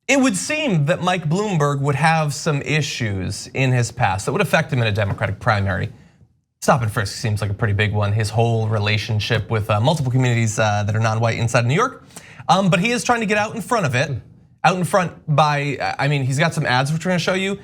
It would seem that Mike Bloomberg would have some issues in his past that would affect him in a Democratic primary. Stop-and-frisk seems like a pretty big one. His whole relationship with multiple communities that are non-white inside of New York. But he is trying to get out in front of it. Out in front by, I mean, he's got some ads which we're gonna show you.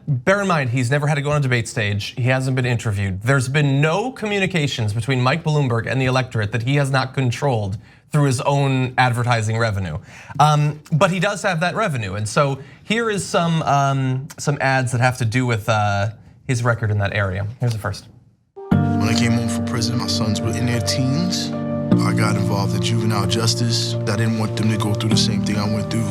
Bear in mind, he's never had to go on a debate stage. He hasn't been interviewed. There's been no communications between Mike Bloomberg and the electorate that he has not controlled through his own advertising revenue. But he does have that revenue. And so here is some ads that have to do with his record in that area. Here's the first. When I came home from prison, my sons were in their teens. I got involved in juvenile justice. I didn't want them to go through the same thing I went through.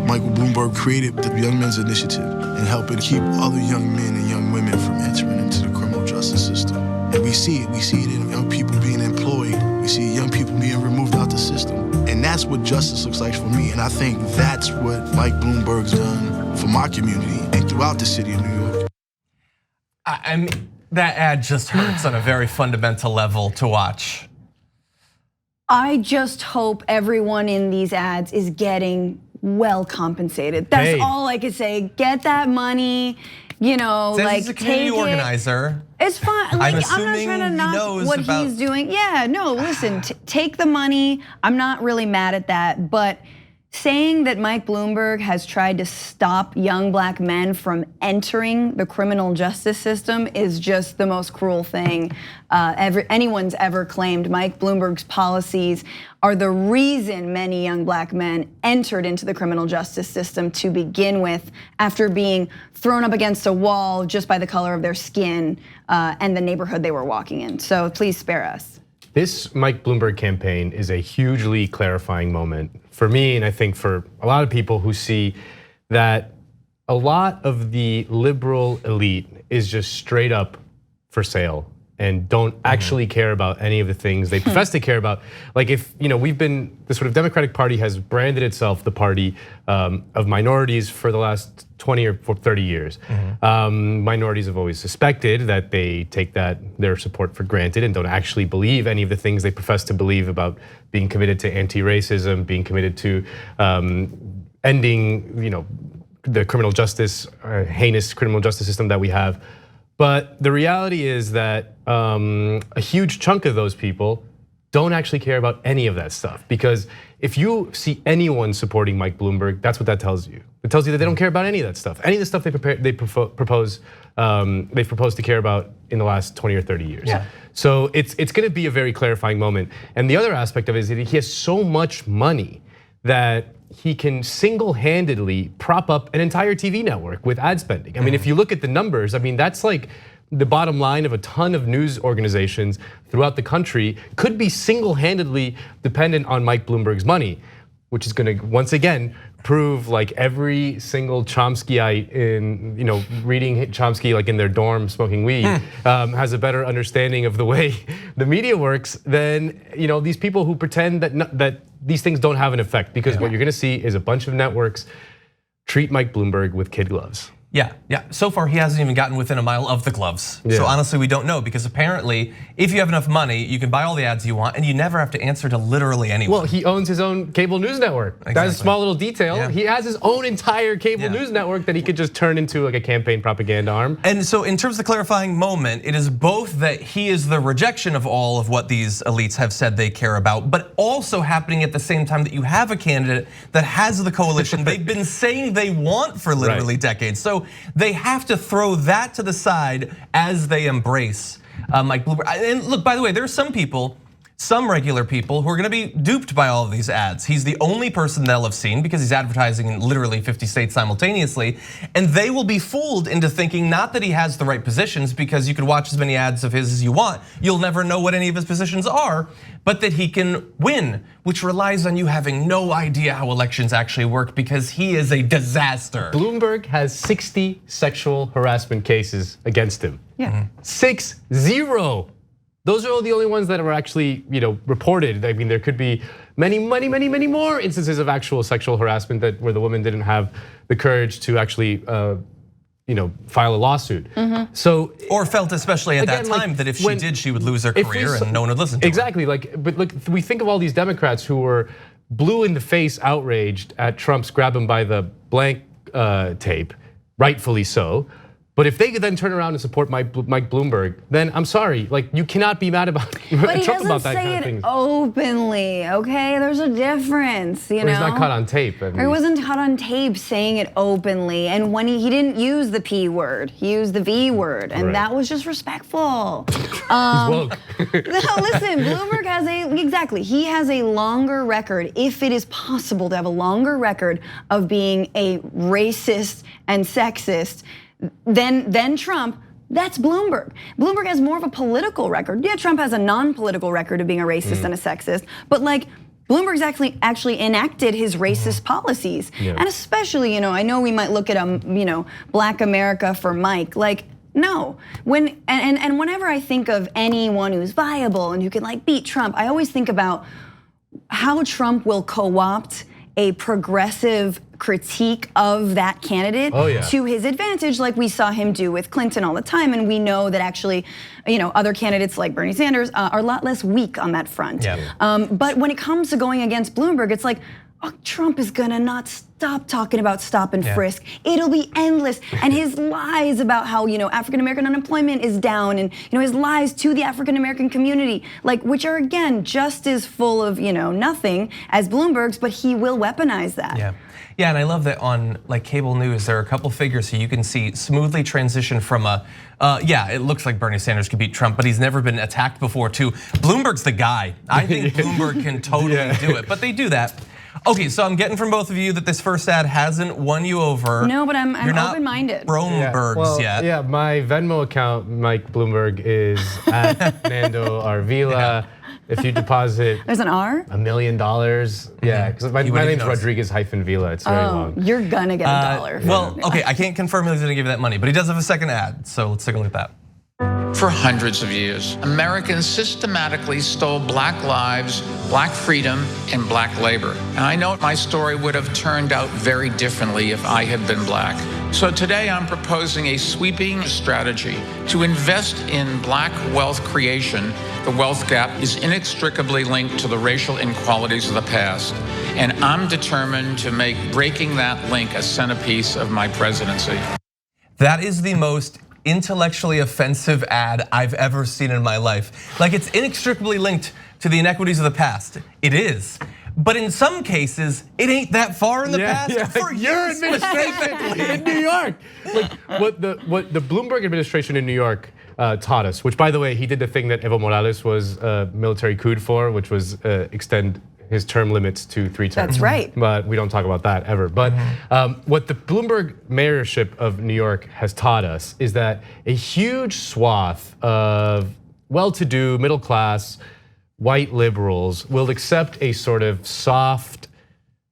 Michael Bloomberg created the Young Men's Initiative and helping keep other young men and young women from entering into the criminal justice system. And we see it in young people being employed. We see young people being removed out the system. And that's what justice looks like for me. And I think that's what Mike Bloomberg's done for my community and throughout the city of New York. I mean, that ad just hurts on a very fundamental level to watch. I just hope everyone in these ads is getting well compensated. That's all I could say. Get that money, like he's a community organizer. It's fine. Like, I'm not trying to knock what he's doing. Yeah, no, listen, take the money. I'm not really mad at that, but saying that Mike Bloomberg has tried to stop young black men from entering the criminal justice system is just the most cruel thing anyone's ever claimed. Mike Bloomberg's policies are the reason many young black men entered into the criminal justice system to begin with, after being thrown up against a wall just by the color of their skin and the neighborhood they were walking in. So please spare us. This Mike Bloomberg campaign is a hugely clarifying moment for me, and I think for a lot of people who see that a lot of the liberal elite is just straight up for sale and don't actually care about any of the things they profess to care about. Like, if we've been, the sort of Democratic Party has branded itself the party of minorities for the last 20 or 30 years. Minorities have always suspected that they take their support for granted and don't actually believe any of the things they profess to believe about being committed to anti-racism, being committed to ending, the criminal justice, heinous criminal justice system that we have. But the reality is that a huge chunk of those people don't actually care about any of that stuff. Because if you see anyone supporting Mike Bloomberg, that's what that tells you. It tells you that they don't care about any of that stuff. Any of the stuff they've proposed to care about in the last 20 or 30 years. Yeah. So it's gonna be a very clarifying moment. And the other aspect of it is that he has so much money that he can single-handedly prop up an entire TV network with ad spending. I mean, if you look at the numbers, I mean, that's like the bottom line of a ton of news organizations throughout the country could be single-handedly dependent on Mike Bloomberg's money, which is gonna, once again, prove like every single Chomskyite in, reading Chomsky like in their dorm smoking weed has a better understanding of the way the media works than these people who pretend that these things don't have an effect, because what you're gonna see is a bunch of networks treat Mike Bloomberg with kid gloves. Yeah. So far, he hasn't even gotten within a mile of the gloves. So honestly, we don't know, because apparently, if you have enough money, you can buy all the ads you want, and you never have to answer to literally anyone. Well, he owns his own cable news network. Exactly. That's a small little detail. Yeah. He has his own entire cable news network that he could just turn into like a campaign propaganda arm. And so, in terms of the clarifying moment, it is both that he is the rejection of all of what these elites have said they care about, but also happening at the same time that you have a candidate that has the coalition they've been saying they want for literally decades. So they have to throw that to the side as they embrace Mike Bloomberg. And look, by the way, there are some people, some regular people who are gonna be duped by all of these ads. He's the only person they'll have seen because he's advertising in literally 50 states simultaneously. And they will be fooled into thinking not that he has the right positions, because you could watch as many ads of his as you want. You'll never know what any of his positions are, but that he can win, which relies on you having no idea how elections actually work, because he is a disaster. Bloomberg has 60 sexual harassment cases against him. 6-0. Those are the only ones that are actually, reported. I mean, there could be many more instances of actual sexual harassment where the woman didn't have the courage to actually, file a lawsuit. So, or felt, especially at that time, that if she did, she would lose her career and no one would listen to her. Exactly. But look, we think of all these Democrats who were blue in the face outraged at Trump's grab him by the blank tape, rightfully so. But if they could then turn around and support Mike Bloomberg, then I'm sorry, like you cannot be mad about Trump about that kind of thing. But he doesn't say it openly, okay? There's a difference, you know? He's not caught on tape. Or he wasn't caught on tape saying it openly. And when he didn't use the P word, he used the V word. And that was just respectful. He's woke. No, listen, Bloomberg has he has a longer record, if it is possible to have a longer record of being a racist and sexist than Trump. That's Bloomberg. Bloomberg has more of a political record. Yeah, Trump has a non-political record of being a racist and a sexist, but like Bloomberg's actually enacted his racist policies. And especially, I know we might look at Black America for Mike, like no. And whenever I think of anyone who's viable and who can like beat Trump, I always think about how Trump will co-opt a progressive critique of that candidate to his advantage, like we saw him do with Clinton all the time. And we know that actually, other candidates like Bernie Sanders are a lot less weak on that front. But when it comes to going against Bloomberg, it's like, Trump is gonna not stop talking about stop and frisk. It'll be endless. And his lies about how, African American unemployment is down and, his lies to the African American community, like which are again, just as full of, nothing as Bloomberg's, but he will weaponize that. Yeah, and I love that on like cable news, there are a couple figures who you can see smoothly transition from it looks like Bernie Sanders could beat Trump, but he's never been attacked before too. Bloomberg's the guy. I think Bloomberg can totally do it, but they do that. Okay, so I'm getting from both of you that this first ad hasn't won you over. No, but I'm open-minded. Bloomberg's yet. Yeah, my Venmo account, Mike Bloomberg, is at Nando Vila. If you deposit, there's an R? $1 million. Yeah, because my name's Rodriguez-Vila. It's very long. You're gonna get $1. Well, okay, I can't confirm he's gonna give you that money, but he does have a second ad, so let's take a look at that. For hundreds of years, Americans systematically stole Black lives, Black freedom, and Black labor. And I know my story would have turned out very differently if I had been Black. So today I'm proposing a sweeping strategy to invest in Black wealth creation. The wealth gap is inextricably linked to the racial inequalities of the past. And I'm determined to make breaking that link a centerpiece of my presidency. That is the most intellectually offensive ad I've ever seen in my life. Like it's inextricably linked to the inequities of the past. It is. But in some cases, it ain't that far in the past for your administration in New York. Like what the Bloomberg administration in New York taught us, which by the way, he did the thing that Evo Morales was military coup for, which was extend his term limits to 3 terms. That's right. But we don't talk about that ever. But what the Bloomberg mayorship of New York has taught us is that a huge swath of well-to-do, middle-class, white liberals will accept a sort of soft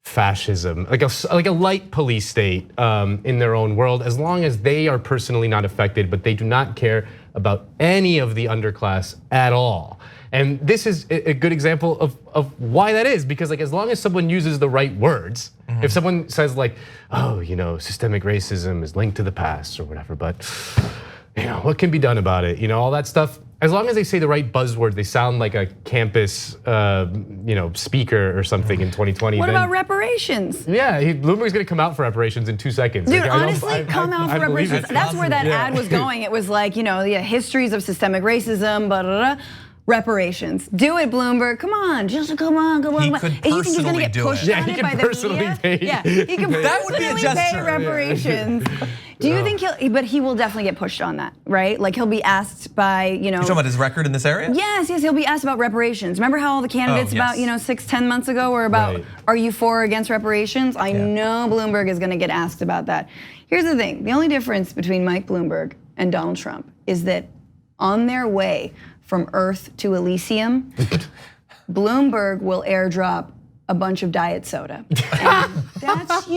fascism, like a light police state in their own world, as long as they are personally not affected, but they do not care about any of the underclass at all. And this is a good example of why that is, because like as long as someone uses the right words, if someone says like, systemic racism is linked to the past or whatever, but what can be done about it? All that stuff. As long as they say the right buzzword, they sound like a campus, speaker or something in 2020. What about reparations? Yeah, Bloomberg's gonna come out for reparations in 2 seconds. Dude, honestly, come out for reparations. That's where that ad was going. It was like, the histories of systemic racism, blah, blah, blah. Reparations. Do it, Bloomberg. Come on, just come on. He could personally do it. Yeah, he can personally pay. Yeah, he can personally pay reparations. Do you think he will definitely get pushed on that, right? Like he'll be asked by, You're talking about his record in this area? Yes, he'll be asked about reparations. Remember how all the candidates about 6-10 months ago were about, are you for or against reparations? I know Bloomberg is gonna get asked about that. Here's the thing, the only difference between Mike Bloomberg and Donald Trump is that on their way from Earth to Elysium, Bloomberg will airdrop a bunch of diet soda. And that's,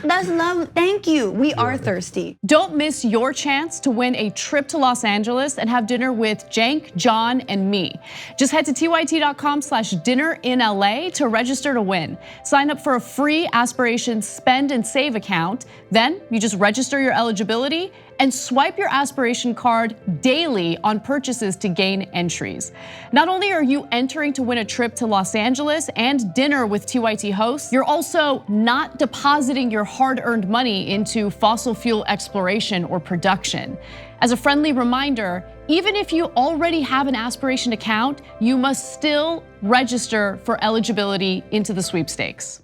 that's love. Thank you. We are thirsty. Don't miss your chance to win a trip to Los Angeles and have dinner with Cenk, John, and me. Just head to tyt.com/dinnerinla to register to win. Sign up for a free Aspirations Spend and Save account. Then you just register your eligibility and swipe your aspiration card daily on purchases to gain entries. Not only are you entering to win a trip to Los Angeles and dinner with TYT hosts, you're also not depositing your hard-earned money into fossil fuel exploration or production. As a friendly reminder, even if you already have an aspiration account, you must still register for eligibility into the sweepstakes.